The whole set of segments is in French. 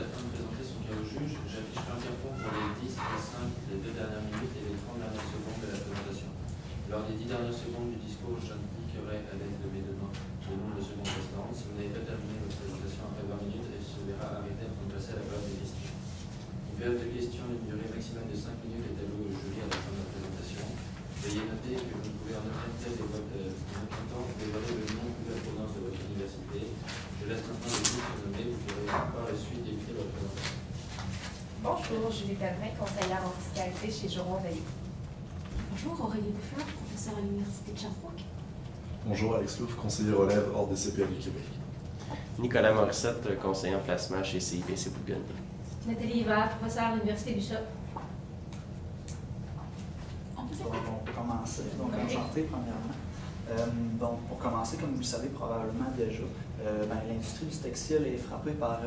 attend de présenter son cas au juge. J'affiche qu'un carton pour les 10 et 5 des 2 dernières minutes et les 30 dernières secondes de la présentation. Lors des 10 dernières secondes du discours, j'indiquerai à l'aide de mes deux mains le nombre de secondes restantes. Si vous n'avez pas terminé votre présentation après 20 minutes, elle se verra arrêtée afin de passer à la période des questions. Une période de questions d'une durée maximale de 5 minutes est allouée au jury à la fin de la présentation. Veuillez noter que vous ne pouvez en aucun cas dévoiler le nom ou la provenance de votre université. Je laisse maintenant le juge se nommer. Vous pourrez par la suite débuter votre présentation. Bonjour, Julie Pellerin, conseillère en fiscalité chez Joron Veilleux. Bonjour, Aurélie Defleur, professeure à l'Université de Sherbrooke. Bonjour, Alex Louf, conseiller relève hors des CPA du Québec. Nicolas Morissette, conseiller en placement chez CIBC Bourgogne. Nathalie Hiver, professeure à l'Université Bishop. On peut commencer. Donc, enchanté, premièrement. Donc, pour commencer, comme vous le savez probablement déjà, l'industrie du textile est frappée par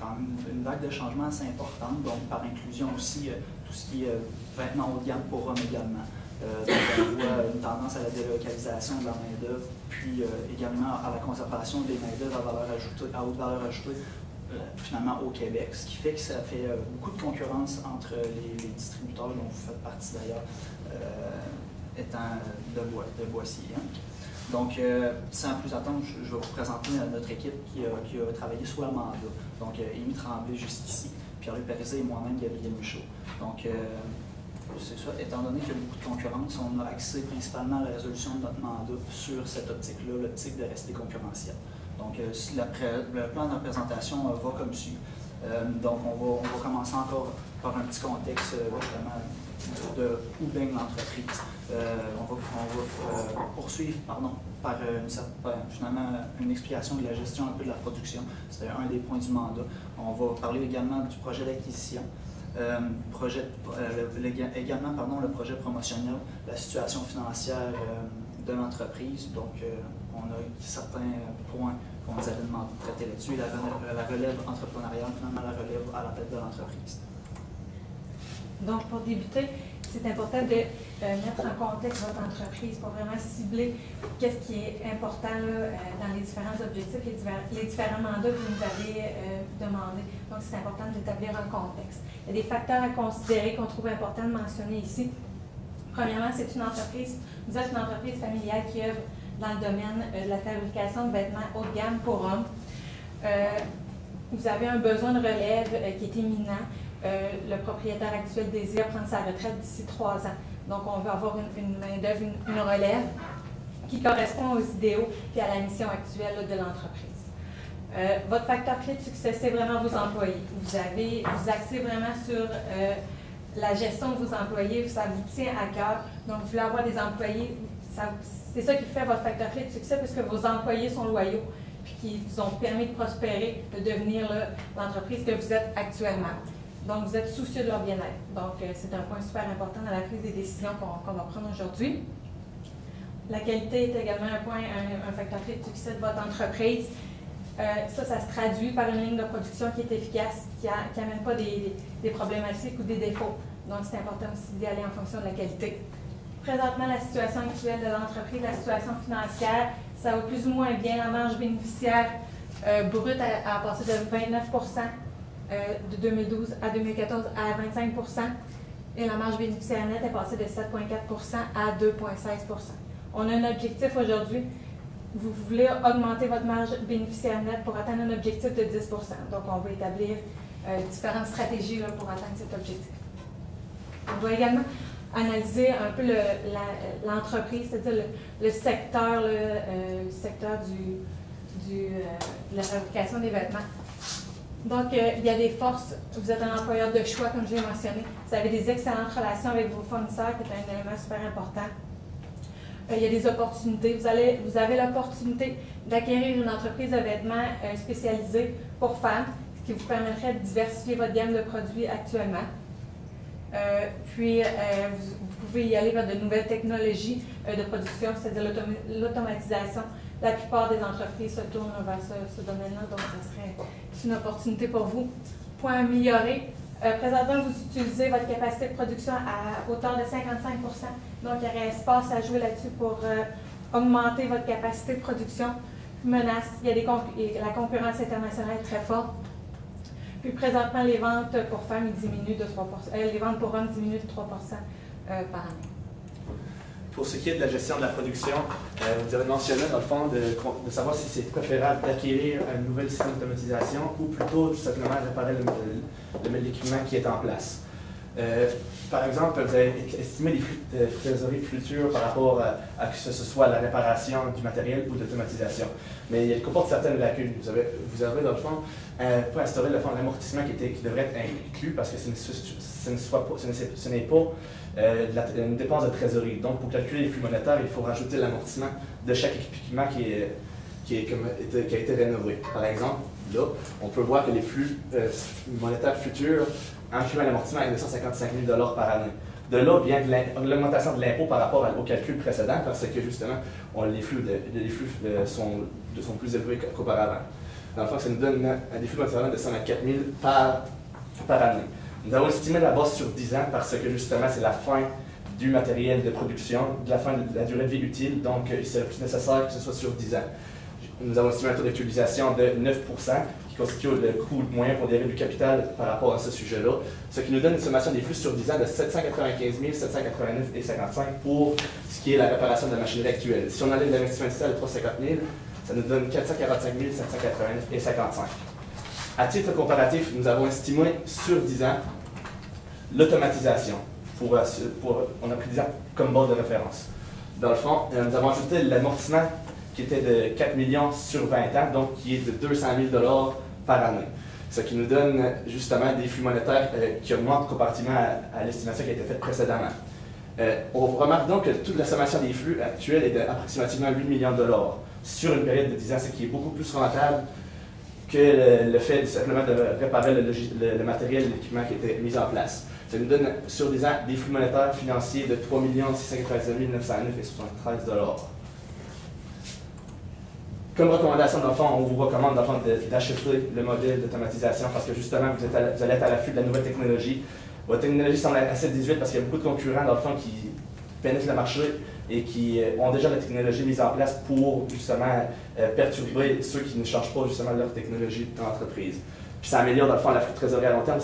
quand même une vague de changements assez importante, donc par inclusion aussi tout ce qui est vêtements haut de gamme pour hommes également. Donc, on voit une tendance à la délocalisation de la main-d'œuvre, puis également à la conservation des main-d'œuvre à haute valeur ajoutée, finalement au Québec, ce qui fait que ça fait beaucoup de concurrence entre les distributeurs dont vous faites partie d'ailleurs, étant de Boissier. Hein. Donc, sans plus attendre, je vais vous présenter notre équipe qui a travaillé sous la mandat. Donc, Amy Tremblay, juste ici, Pierre-Luc Périzet et moi-même, Gabriel Michaud. Donc, c'est ça, étant donné qu'il y a beaucoup de concurrence, on a axé principalement à la résolution de notre mandat sur cette optique-là, l'optique de rester concurrentiel. Donc, le plan de présentation va comme suit. Donc, on va commencer encore par un petit contexte vraiment de où baigne l'entreprise. On va poursuivre par finalement une explication de la gestion un peu de la production. C'était un des points du mandat. On va parler également du projet d'acquisition. Également le projet promotionnel, la situation financière de l'entreprise. Donc, on a certains points qu'on nous avait demandé de traiter là-dessus. La relève entrepreneuriale, finalement la relève à la tête de l'entreprise. Donc, pour débuter, c'est important de mettre en contexte votre entreprise pour vraiment cibler qu'est-ce qui est important là, dans les différents objectifs, les différents mandats que vous nous avez demandés. Donc, c'est important d'établir un contexte. Il y a des facteurs à considérer qu'on trouve important de mentionner ici. Premièrement, c'est une entreprise, vous êtes une entreprise familiale qui œuvre dans le domaine de la fabrication de vêtements haut de gamme pour hommes. Vous avez un besoin de relève qui est imminent. Le propriétaire actuel désire prendre sa retraite d'ici 3 ans. Donc, on veut avoir une main-d'œuvre, une relève qui correspond aux idéaux et à la mission actuelle là, de l'entreprise. Votre facteur clé de succès, c'est vraiment vos employés. Vous axez vraiment sur la gestion de vos employés, ça vous tient à cœur. Donc, vous voulez avoir des employés, c'est ça qui fait votre facteur clé de succès, puisque vos employés sont loyaux puis qui vous ont permis de prospérer, de devenir l'entreprise que vous êtes actuellement. Donc, vous êtes soucieux de leur bien-être. Donc, c'est un point super important dans la prise des décisions qu'on va prendre aujourd'hui. La qualité est également un facteur clé de succès de votre entreprise. Ça se traduit par une ligne de production qui est efficace, qui n'amène pas des problématiques ou des défauts. Donc, c'est important aussi d'y aller en fonction de la qualité. Présentement, la situation actuelle de l'entreprise, la situation financière, ça va plus ou moins bien. La marge bénéficiaire brute a passé de 29 de 2012 à 2014 à 25 et la marge bénéficiaire nette est passée de 7,4 à 2,16 On a un objectif aujourd'hui. Vous voulez augmenter votre marge bénéficiaire nette pour atteindre un objectif de 10 Donc, on va établir différentes stratégies là, pour atteindre cet objectif. On doit également analyser un peu l'entreprise, c'est-à-dire le secteur de la fabrication des vêtements. Donc, il y a des forces. Vous êtes un employeur de choix, comme je l'ai mentionné. Vous avez des excellentes relations avec vos fournisseurs, qui est un élément super important. Il y a des opportunités. Vous avez l'opportunité d'acquérir une entreprise de vêtements spécialisée pour femmes, ce qui vous permettrait de diversifier votre gamme de produits actuellement. Vous pouvez y aller vers de nouvelles technologies de production, c'est-à-dire l'automatisation. La plupart des entreprises se tournent vers ce domaine-là, donc ça serait une opportunité pour vous. Point amélioré. Présentement, vous utilisez votre capacité de production à hauteur de 55 donc il y aurait espace à jouer là-dessus pour augmenter votre capacité de production. Menace, la concurrence internationale est très forte. Puis présentement, les ventes pour femmes diminuent de 3%. Les ventes pour hommes diminuent de 3% par année. Pour ce qui est de la gestion de la production, vous avez mentionné dans le fond de savoir si c'est préférable d'acquérir un nouvel système d'automatisation ou plutôt tout simplement réparer l'équipement qui est en place. Par exemple, vous avez estimé les flux de trésorerie futurs par rapport à que ce soit la réparation du matériel ou l'automatisation. Mais il comporte certaines lacunes. Vous avez dans le fond, pour instaurer le fonds d'amortissement qui devrait être inclus parce que ce n'est pas une dépense de trésorerie. Donc, pour calculer les flux monétaires, il faut rajouter l'amortissement de chaque équipement qui a été rénové. Par exemple, là, on peut voir que les flux monétaires futurs incluant l'amortissement est de 155 000 par année. De là vient l'augmentation de l'impôt par rapport au calcul précédent parce que justement, les flux sont plus élevés qu'auparavant. Dans le fond, ça nous donne des flux monétaires de 124 000 par année. Nous avons estimé la base sur 10 ans parce que justement, c'est la fin du matériel de production, de la fin de la durée de vie utile, donc il serait plus nécessaire que ce soit sur 10 ans. Nous avons estimé un taux d'utilisation de 9 qui constitue le coût moyen pondéré du capital par rapport à ce sujet-là, ce qui nous donne une sommation des flux sur 10 ans de 795 789,55 pour ce qui est la réparation de la machinerie actuelle. Si on enlève l'investissement initial de 350 000, ça nous donne 445 789,55. À titre comparatif, nous avons estimé sur 10 ans l'automatisation. On a pris 10 ans comme base de référence. Dans le fond, nous avons ajouté l'amortissement qui était de 4 millions sur 20 ans, donc qui est de 200 000 par année. Ce qui nous donne justement des flux monétaires qui augmentent comparativement à l'estimation qui a été faite précédemment. On remarque donc que toute la sommation des flux actuels est d'approximativement 8 millions de dollars sur une période de 10 ans, ce qui est beaucoup plus rentable que le fait simplement de réparer le matériel et l'équipement qui était mis en place. Ça nous donne sur 10 ans des flux monétaires financiers de 3 697 909,73 $. Comme recommandation, dans le fond, on vous recommande d'acheter le modèle d'automatisation parce que justement, vous allez être à l'affût de la nouvelle technologie. Votre technologie semble assez désuète parce qu'il y a beaucoup de concurrents, dans le fond, qui pénètrent le marché et qui ont déjà la technologie mise en place pour justement perturber ceux qui ne changent pas justement leur technologie d'entreprise. Puis ça améliore, dans le fond, la flux de trésorerie à long terme.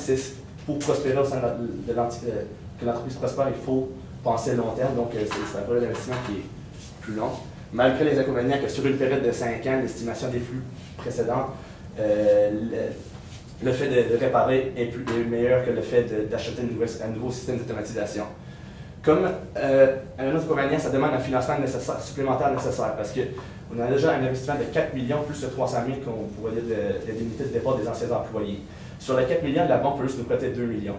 Pour prospérer au sein que l'entreprise prospère, il faut penser à long terme, donc c'est un projet d'investissement qui est plus long. Malgré les inconvénients que sur une période de 5 ans, l'estimation des flux précédents, le fait de réparer est meilleur que le fait d'acheter un nouveau système d'automatisation. Comme un autre inconvénient, ça demande un financement supplémentaire nécessaire parce qu'on a déjà un investissement de 4 millions plus de 300 000 qu'on pourrait dire de l'unité de départ des anciens employés. Sur les 4 millions, la banque peut juste nous prêter 2 millions,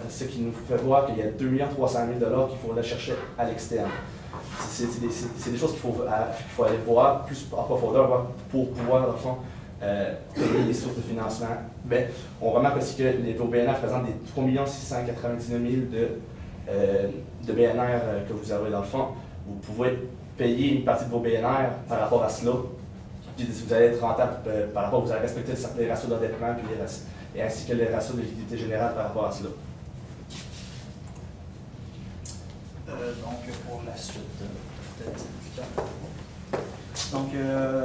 ce qui nous fait voir qu'il y a 2 300 000 qu'il faut aller chercher à l'externe. C'est des choses qu'il faut aller voir plus en profondeur pour pouvoir, dans le fond, payer les sources de financement. Mais on remarque aussi que vos BNR présentent des 3 699 000 de BNR que vous avez dans le fond. Vous pouvez payer une partie de vos BNR par rapport à cela. Puis vous allez être rentable par rapport, vous allez respecter les ratios d'endettement et ainsi que les ratios de liquidité générale par rapport à cela. Donc, pour la suite de donc,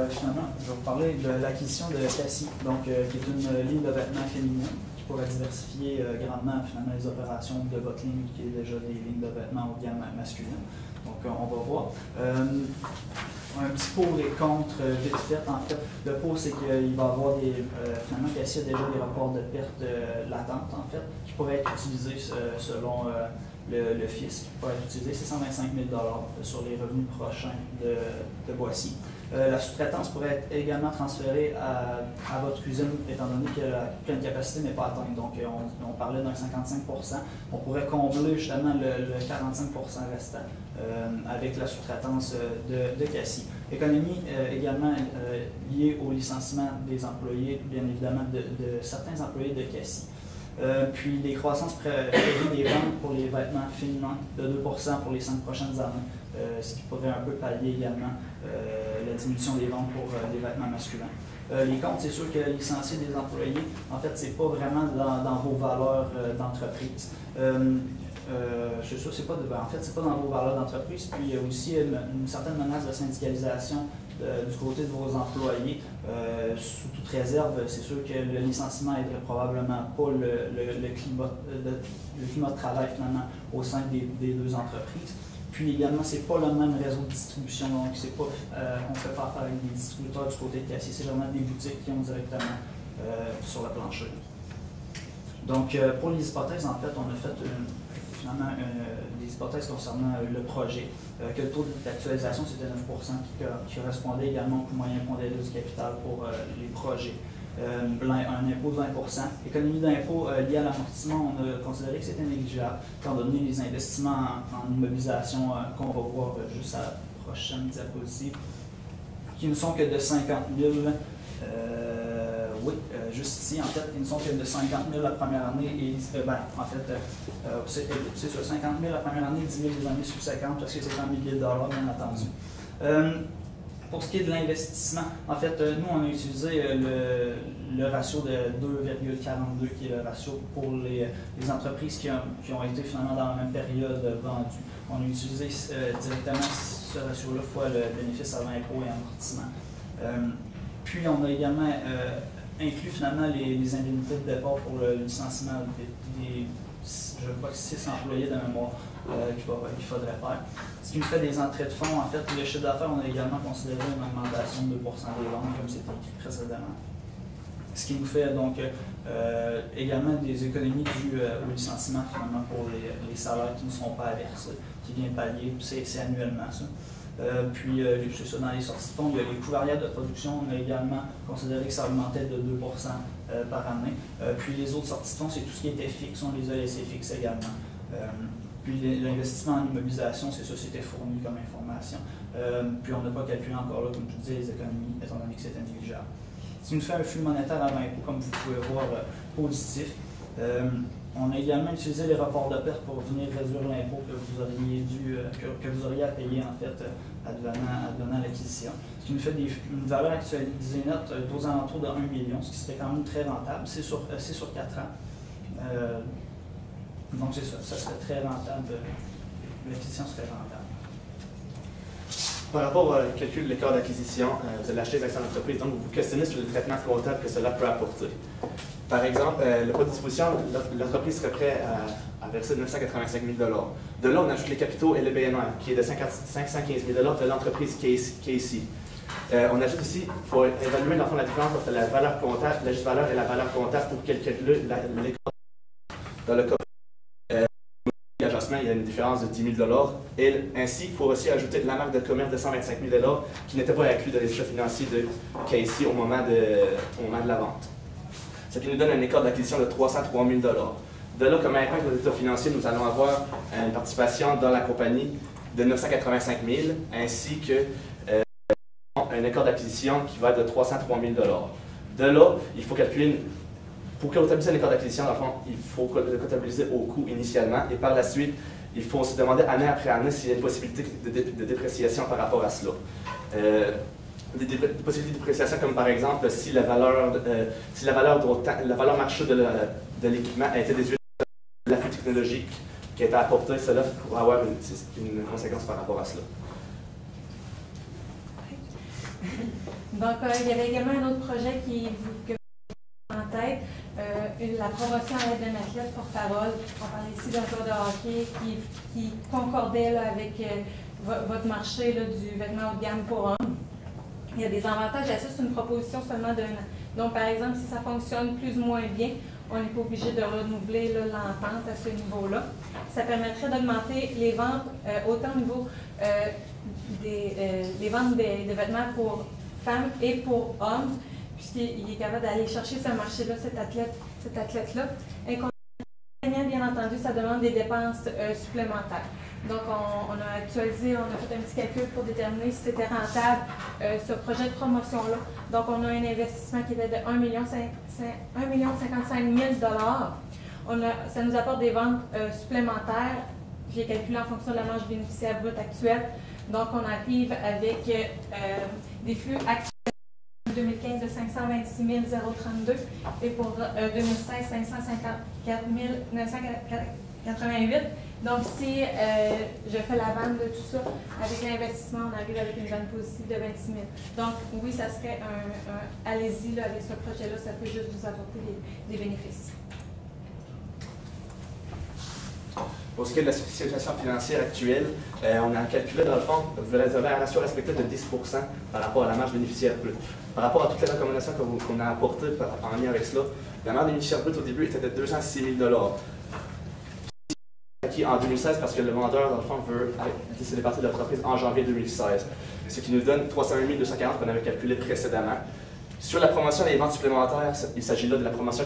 finalement, je vais vous parler de l'acquisition de Cassie, donc, qui est une ligne de vêtements féminins qui pourrait diversifier grandement finalement les opérations de votre ligne qui est déjà des lignes de vêtements haut de gamme masculin. Donc, on va voir. Un petit pour et contre vite fait. En fait, le pour, c'est qu'il va y avoir finalement, Cassie a déjà des rapports de perte latentes, en fait, qui pourraient être utilisés selon le fisc, qui pourrait être utilisé. C'est 125 000 $ sur les revenus prochains de Boissy. La sous-traitance pourrait être également transférée à votre cuisine, étant donné que la pleine capacité n'est pas atteinte. Donc, on parlait d'un 55 %. On pourrait combler justement le 45 % restant avec la sous-traitance de Cassie. Économie également liée au licenciement des employés, bien évidemment, de certains employés de Cassie. Puis des croissances prévues des ventes pour les vêtements féminins de 2 % pour les 5 prochaines années, ce qui pourrait un peu pallier également la diminution des ventes pour les vêtements masculins. Les comptes, c'est sûr que licencier des employés, en fait, c'est pas vraiment dans vos valeurs d'entreprise. c'est ça, c'est pas en fait, c'est pas dans vos valeurs d'entreprise. Puis il y a aussi une certaine menace de syndicalisation du côté de vos employés. Sous toute réserve, c'est sûr que le licenciement n'aiderait probablement pas le climat de travail finalement au sein des deux entreprises. Puis également, c'est pas le même réseau de distribution, donc c'est pas on fait pas affaire avec des distributeurs du côté de Cassier, c'est vraiment des boutiques qui ont directement sur le plancher. Donc pour les hypothèses, en fait, on a fait finalement des hypothèses concernant le projet, que le taux d'actualisation c'était 9 qui correspondait également au coût moyen pondéré du capital pour les projets. Un impôt de 20 économie d'impôt liée à l'amortissement, on a considéré que c'était négligeable, étant donné les investissements en immobilisation qu'on va voir juste à la prochaine diapositive, qui ne sont que de 50 000. Juste ici, en fait, ils ne sont que de 50 000 la première année et, c'est sur 50 000 la première année, 10 000 les années subséquentes, parce que c'est en milliers de dollars, bien entendu. Pour ce qui est de l'investissement, en fait, nous, on a utilisé le ratio de 2,42, qui est le ratio pour les entreprises qui ont été finalement dans la même période vendues. On a utilisé directement ce ratio-là fois le bénéfice avant impôt et amortissement. Puis, on a également inclus finalement les indemnités de départ pour le licenciement des je crois que 6 employés de mémoire qu'il faudrait faire. Ce qui nous fait des entrées de fonds, en fait, le chiffre d'affaires, on a également considéré une augmentation de 2 des ventes, comme c'était écrit précédemment. Ce qui nous fait donc également des économies dues au licenciement, finalement, pour les salaires qui ne seront pas versés, qui viennent pallier, c'est annuellement ça. Puis, c'est ça, dans les sorties de fonds, il y a les coûts variables de production. On a également considéré que ça augmentait de 2 par année. Puis, les autres sorties de fonds, c'est tout ce qui était fixe. On les a laissés fixes également. Puis, l'investissement en immobilisation, c'est ça, c'était fourni comme information. Puis, on n'a pas calculé encore là, comme je disais, les économies, étant donné que c'était négligeable. Ce qui nous fait un flux monétaire avant impôt, comme vous pouvez voir, positif. On a également utilisé les rapports de perte pour venir réduire l'impôt que vous auriez à payer en fait advenant l'acquisition. Ce qui nous fait une valeur actualisée nette aux alentours de 1 million, ce qui serait quand même très rentable. C'est sur 4 ans. Donc c'est ça, ça serait très rentable. L'acquisition serait rentable. Par rapport au calcul de l'écart d'acquisition, vous allez acheter des actions d'entreprise, donc vous vous questionnez sur le traitement comptable que cela peut apporter. Par exemple, le poids de disposition, l'entreprise serait prête à verser 985 000 $. De là, on ajoute les capitaux et le BNR, qui est de 515 000 $ de l'entreprise qui est ici. On ajoute aussi, il faut évaluer dans le fond la différence entre la valeur comptable, la juste valeur et la valeur comptable pour calculer l'écart. Dans le cas il y a une différence de 10 000 $. Et ainsi, il faut aussi ajouter la marque de commerce de 125 000 $ qui n'était pas inclus dans les états financiers de Casey au moment de la vente. Ce qui nous donne un écart d'acquisition de 303 000 $. De là, comme impact aux états financiers, nous allons avoir une participation dans la compagnie de 985 000 $, ainsi que un écart d'acquisition qui va être de 303 000 $. De là, il faut calculer pour comptabiliser un écart d'acquisition, dans le fond, il faut le comptabiliser au coût initialement et par la suite, il faut se demander année après année s'il y a une possibilité de dépréciation par rapport à cela. Des possibilités de dépréciation comme par exemple si la valeur marché de l'équipement a été déduite de l'afflux technologique qui a été apporté, cela pourrait avoir une conséquence par rapport à cela. Donc, il y avait également un autre projet que en tête, la promotion à l'aide d'un athlète porte-parole. On parlait ici d'un joueur de hockey qui concordait là, avec votre marché là, du vêtement haut de gamme pour hommes. Il y a des avantages à ça, c'est une proposition seulement d'un an. Donc, par exemple, si ça fonctionne plus ou moins bien, on n'est pas obligé de renouveler l'entente à ce niveau-là. Ça permettrait d'augmenter les ventes, autant au niveau des ventes de vêtements pour femmes et pour hommes, puisqu'il est capable d'aller chercher ce marché-là, cet athlète-là. Inconvénient, bien entendu, ça demande des dépenses supplémentaires. Donc, on a actualisé, on a fait un petit calcul pour déterminer si c'était rentable, ce projet de promotion-là. Donc, on a un investissement qui était de 1,55 million $. Ça nous apporte des ventes supplémentaires. J'ai calculé en fonction de la marge bénéficiaire brute actuelle. Donc, on arrive avec des flux actuels. 2015 de 526 032 et pour 2016, 554 988. Donc, si je fais la vente de tout ça, avec l'investissement, on arrive avec une vente positive de 26 000. Donc, oui, ça serait allez-y avec ce projet-là, ça peut juste vous apporter des bénéfices. Pour ce qui est de la situation financière actuelle, on a calculé dans le fond, vous avez un ratio respecté de 10 par rapport à la marge bénéficiaire brute. Par rapport à toutes les recommandations qu'on a apportées en lien avec cela, la marge bénéficiaire brute au début était de 206 000 acquis en 2016 parce que le vendeur, dans le fond, veut décider de partir de l'entreprise en janvier 2016. Ce qui nous donne 301 240 qu'on avait calculé précédemment. Sur la promotion des ventes supplémentaires, il s'agit là de la promotion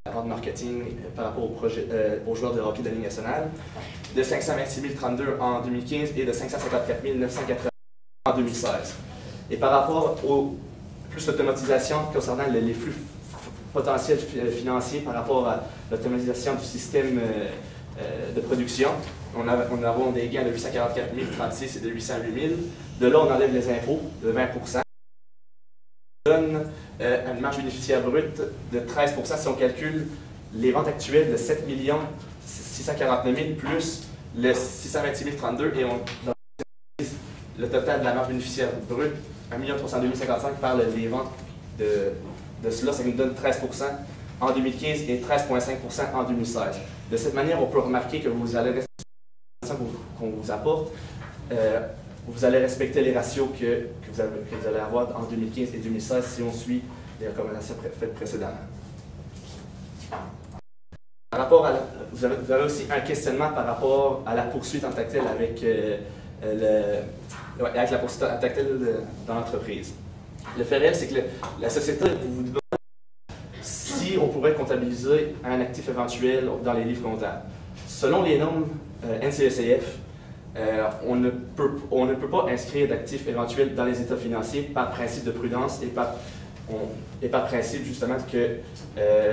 la vente marketing par rapport aux joueurs de hockey de la Ligue nationale, de 526 032 en 2015 et de 554 980 en 2016. Et par rapport au plus l'automatisation concernant les flux potentiels financiers par rapport à l'automatisation du système de production, on a des gains de 844 036 et de 808 000. De là, on enlève les impôts de 20 donne une marge bénéficiaire brute de 13 si on calcule les ventes actuelles de 7 649 000 plus le 626 032 et on le total de la marge bénéficiaire brute 1 302 055 par les ventes de cela, ça nous donne 13 en 2015 et 13,5 en 2016. De cette manière, on peut remarquer que vous allez respecter qu'on vous apporte. Vous allez respecter les ratios que vous allez avoir en 2015 et 2016 si on suit les recommandations faites précédemment. Par rapport à vous avez aussi un questionnement par rapport à la poursuite en tant que telle avec la poursuite en tant que telle dans l'entreprise. Le fait réel, c'est que la société vous demande si on pourrait comptabiliser un actif éventuel dans les livres comptables. Selon les normes NCECF, on ne peut pas inscrire d'actifs éventuels dans les états financiers par principe de prudence et par principe justement que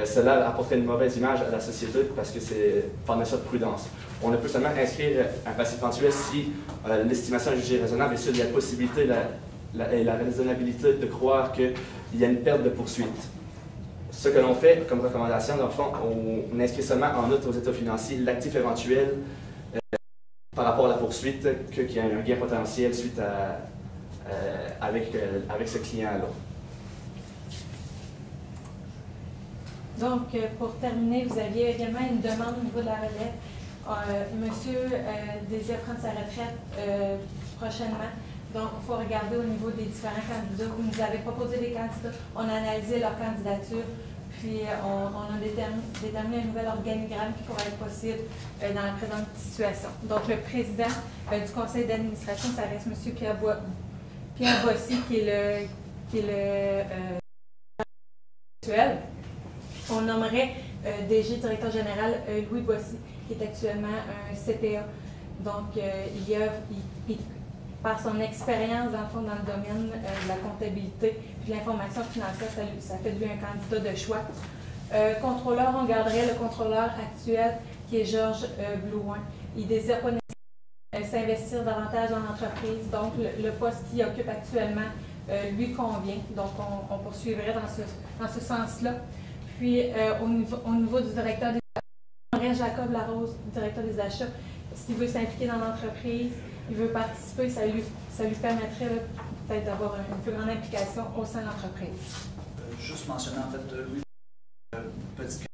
cela apporterait une mauvaise image à la société parce que c'est par nature de prudence. On ne peut seulement inscrire un passif éventuel si l'estimation est jugée raisonnable et s'il y a la possibilité et la raisonnabilité de croire qu'il y a une perte de poursuite. Ce que l'on fait comme recommandation, dans le fond, on inscrit seulement en note aux états financiers l'actif éventuel par rapport à la poursuite, qu'il y a un gain potentiel suite avec ce client-là. Donc, pour terminer, vous aviez également une demande au niveau de la relève. Monsieur désire prendre sa retraite prochainement. Donc, il faut regarder au niveau des différents candidats. Vous nous avez proposé des candidats, on a analysé leur candidature, puis on a déterminé un nouvel organigramme qui pourrait être possible dans la présente situation. Donc, le président du conseil d'administration, ça reste M. Pierre Bossy, qui est le actuel. On nommerait DG, directeur général, Louis Bossy, qui est actuellement un CPA. Donc, par son expérience, dans le fond, dans le domaine de la comptabilité et de l'information financière, ça fait de lui un candidat de choix. Contrôleur, on garderait le contrôleur actuel, qui est Georges Blouin. Il désire pas s'investir davantage dans l'entreprise, donc le poste qu'il occupe actuellement lui convient. Donc, on poursuivrait dans ce sens-là. Puis, au niveau du directeur des achats, Jacob Larose, directeur des achats, est-ce qu'il veut s'impliquer dans l'entreprise? Il veut participer, ça lui permettrait peut-être d'avoir une plus grande implication au sein de l'entreprise. Juste mentionner en fait, Louis, petite